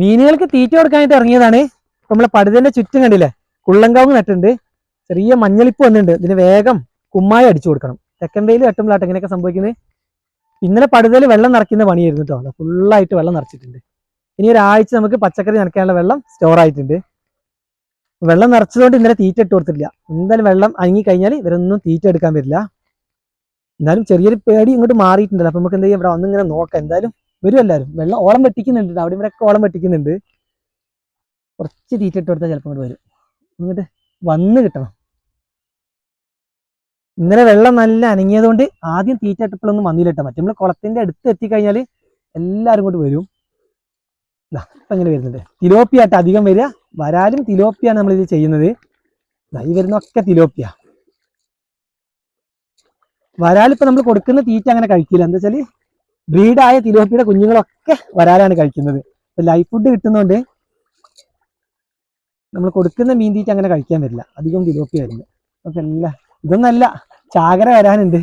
മീനുകൾക്ക് തീറ്റ കൊടുക്കാനായിട്ട് ഇറങ്ങിയതാണ്. നമ്മളെ പടുതന്റെ ചുറ്റും കണ്ടില്ലേ, കുള്ളങ്കാവ് നട്ടുണ്ട്. ചെറിയ മഞ്ഞളിപ്പ് വന്നിട്ടുണ്ട്. ഇതിന് വേഗം കുമ്മായി അടിച്ചു കൊടുക്കണം. തെക്കൻ വെയിൽ തട്ടുമ്പോഴാട്ട് ഇങ്ങനെയൊക്കെ സംഭവിക്കുന്നത്. ഇന്നലെ പടുതൽ വെള്ളം നിറയ്ക്കുന്ന പണിയായിരുന്നു കേട്ടോ. അത് ഫുള്ളായിട്ട് വെള്ളം നിറച്ചിട്ടുണ്ട്. ഇനി ഒരാഴ്ച നമുക്ക് പച്ചക്കറി നനയ്ക്കാനുള്ള വെള്ളം സ്റ്റോർ ആയിട്ടുണ്ട്. വെള്ളം നിറച്ചതുകൊണ്ട് ഇന്നലെ തീറ്റ ഇട്ട് കൊടുത്തിട്ടില്ല. എന്തായാലും വെള്ളം അനങ്ങി കഴിഞ്ഞാൽ ഇവരൊന്നും തീറ്റ എടുക്കാൻ വരില്ല. എന്നാലും ചെറിയൊരു പേടി ഇങ്ങോട്ട് മാറിയിട്ടുണ്ടല്ലോ. അപ്പൊ നമുക്ക് എന്ത് ചെയ്യാം, ഇവിടെ വന്നിങ്ങനെ നോക്കാം. എന്തായാലും വരും എല്ലാവരും. വെള്ളം ഓളം വെട്ടിക്കുന്നുണ്ട്, അവിടെ ഇവിടെ ഒക്കെ ഓളം വെട്ടിക്കുന്നുണ്ട്. കുറച്ച് തീറ്റ ഇട്ട് കൊടുത്താൽ ചിലപ്പോൾ ഇങ്ങോട്ട് വരും. ഇങ്ങോട്ട് വന്ന് കിട്ടണം. ഇന്നലെ വെള്ളം നല്ല അനങ്ങിയത് കൊണ്ട് ആദ്യം തീറ്റ ഇട്ടപ്പോഴൊന്നും വന്നില്ല കേട്ടോ. മറ്റേ നമ്മൾ കുളത്തിന്റെ അടുത്ത് എത്തിക്കഴിഞ്ഞാൽ എല്ലാവരും ഇങ്ങോട്ട് വരും. ഇപ്പം ഇങ്ങനെ വരുന്നുണ്ട്. തിലോപ്പിയ ആയിട്ട് അധികം വരിക. വരാലും തിലോപ്പിയാണ് നമ്മളിത് ചെയ്യുന്നത്. ഈ വരുന്നൊക്കെ തിലോപ്പിയ. വരാലിപ്പോൾ നമ്മൾ കൊടുക്കുന്ന തീറ്റ അങ്ങനെ കഴിക്കില്ല. എന്താ വെച്ചാൽ ബ്രീഡായ തിലോപ്പിയുടെ കുഞ്ഞുങ്ങളൊക്കെ വരാലാണ് കഴിക്കുന്നത്. ഇപ്പൊ ലൈഫ് ഫുഡ് കിട്ടുന്നതുകൊണ്ട് നമ്മൾ കൊടുക്കുന്ന മീൻ തീറ്റ അങ്ങനെ കഴിക്കാൻ വരില്ല. അധികം തിലോപ്പിയ വരുന്നത്. അപ്പൊ ഇതൊന്നല്ല, ചാകര വരാനുണ്ട്.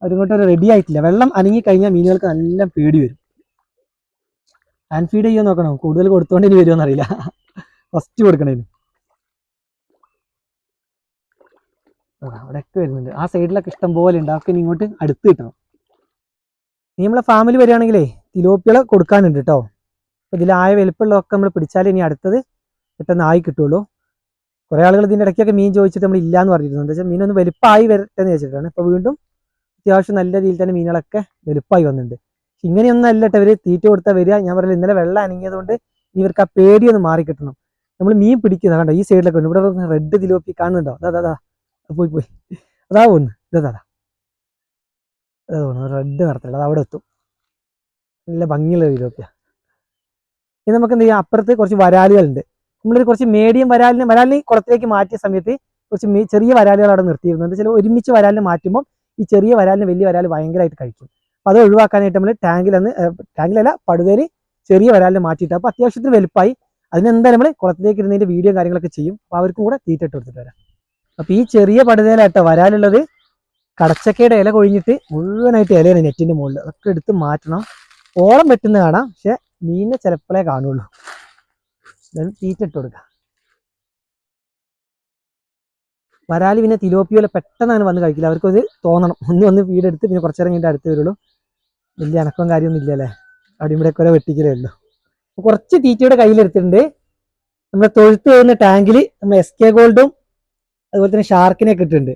അവരിങ്ങോട്ട് റെഡി ആയിട്ടില്ല. വെള്ളം അനങ്ങി കഴിഞ്ഞാൽ മീനുകൾക്ക് നല്ല പേടി വരും. ഹാൻഡ് ഫീഡ് ചെയ്യാൻ നോക്കണം. കൂടുതൽ കൊടുത്തോണ്ട് ഇനി വരുമോന്ന് അറിയില്ല. ഫസ്റ്റ് കൊടുക്കണേന് അവിടെയൊക്കെ വരുന്നുണ്ട്. ആ സൈഡിലൊക്കെ ഇഷ്ടം പോലെ ഉണ്ട്. അതൊക്കെ ഇനി ഇങ്ങോട്ട് അടുത്ത് കിട്ടണം. ഇനി നമ്മളെ ഫാമിലി വരികയാണെങ്കിലേ തിലോപ്പികളെ കൊടുക്കാനുണ്ട് കേട്ടോ. അപ്പൊ ഇതിലായ വലുപ്പമുള്ളതൊക്കെ നമ്മൾ പിടിച്ചാൽ ഇനി അടുത്തത് പെട്ടെന്ന് ആയി കിട്ടുള്ളൂ. കുറെ ആളുകൾ ഇതിൻ്റെ ഇടയ്ക്കൊക്കെ മീൻ ചോദിച്ചിട്ട് നമ്മൾ ഇല്ലാന്ന് പറഞ്ഞിരുന്നു. എന്താ വെച്ചാൽ മീനൊന്ന് വലുപ്പമായി വരട്ടെ എന്ന് വെച്ചിട്ടാണ്. ഇപ്പൊ വീണ്ടും അത്യാവശ്യം നല്ല രീതിയിൽ തന്നെ മീനുകളൊക്കെ വലുപ്പമായി വന്നിട്ടുണ്ട്. ഇങ്ങനെയൊന്നും അല്ലട്ടെ ഇവര് തീറ്റ കൊടുത്താൽ വരിക. ഞാൻ പറഞ്ഞില്ല, ഇന്നലെ വെള്ളം അനങ്ങിയതുകൊണ്ട് ഇവർക്ക് ആ പേടിയൊന്ന് മാറി കിട്ടണം. നമ്മൾ മീൻ പിടിക്കുന്ന കണ്ടോ, ഈ സൈഡിലൊക്കെ ഉണ്ട്. ഇവിടെ റെഡ് തിലോപ്പി കാണുന്നുണ്ടോ? അതാ പോയി അതാ പോകുന്നു. അതാ തോന്നുന്നു റെഡ് നിറത്തില്ല. അത് അവിടെ എത്തും. നല്ല ഭംഗിയുള്ള തിലോപ്പിയ. ഇനി നമുക്ക് എന്ത് ചെയ്യാം, അപ്പുറത്ത് കുറച്ച് വരാലുകളുണ്ട്. നമ്മളൊരു കുറച്ച് മീഡിയം വരാലിനെ കുളത്തിലേക്ക് മാറ്റിയ സമയത്ത് കുറച്ച് ചെറിയ വരാലുകൾ അവിടെ നിർത്തിയിരുന്നു. എന്താ വെച്ചാൽ ഒരുമിച്ച് വരാലിനെ മാറ്റുമ്പോൾ ഈ ചെറിയ വരാലിന് വലിയ വരാൽ ഭയങ്കരമായിട്ട് കഴിക്കും. അപ്പോൾ അത് ഒഴിവാക്കാനായിട്ട് നമ്മൾ ടാങ്കിലല്ല പടുതയിൽ ചെറിയ വരാലിനെ മാറ്റിയിട്ട്, അപ്പോൾ അത്യാവശ്യത്തിന് വലുപ്പമായി. അതിനെന്തായാലും നമ്മൾ കുളത്തിലേക്ക് ഇരുന്നതിൻ്റെ വീഡിയോ കാര്യങ്ങളൊക്കെ ചെയ്യും. അപ്പോൾ അവർക്കും കൂടെ തീറ്റ ഇട്ട് കൊടുത്തിട്ട് വരാം. അപ്പോൾ ഈ ചെറിയ പടുതയിലാട്ടോ വരാലുള്ളത്. കടച്ചക്കയുടെ ഇല കൊഴിഞ്ഞിട്ട് മുഴുവനായിട്ട് ഇലയാണ് നെറ്റിൻ്റെ മുകളിൽ. അതൊക്കെ എടുത്ത് മാറ്റണം. ഓളം വെട്ടുന്ന കാണാം, പക്ഷെ മീനിനെ ചിലപ്പോഴേ കാണുള്ളൂ. എന്തായാലും തീറ്റ ഇട്ട് കൊടുക്കാം. വരാല് പിന്നെ തിലോപ്പിയോലെ പെട്ടെന്ന് അങ്ങനെ വന്ന് കഴിക്കില്ല. അവർക്കത് തോന്നണം. ഒന്ന് വീടെടുത്ത് പിന്നെ കുറച്ചേരം കഴിഞ്ഞിട്ട് അടുത്ത് വരുള്ളൂ. വലിയ അനക്കവും കാര്യമൊന്നും ഇല്ലല്ലേ. അവിടെ ഇവിടെ കുറെ വെട്ടിക്കലേ ഉള്ളൂ. കുറച്ച് തീറ്റയുടെ കയ്യിലെടുത്തിട്ടുണ്ട്. നമ്മുടെ തൊഴുത്ത് വരുന്ന ടാങ്കിൽ നമ്മൾ SK ഗോൾഡും അതുപോലെ തന്നെ ഷാർക്കിനെയൊക്കെ ഇട്ടിട്ടുണ്ട്.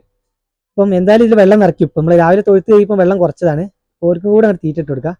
അപ്പം എന്തായാലും ഇതിൽ വെള്ളം നിറയ്ക്കും. ഇപ്പം നമ്മൾ രാവിലെ തൊഴുത്ത് കഴിയുമ്പോൾ വെള്ളം കുറച്ചതാണ്. ഓർക്കും കൂടെ അങ്ങനെ തീറ്റ ഇട്ട് കൊടുക്കാം.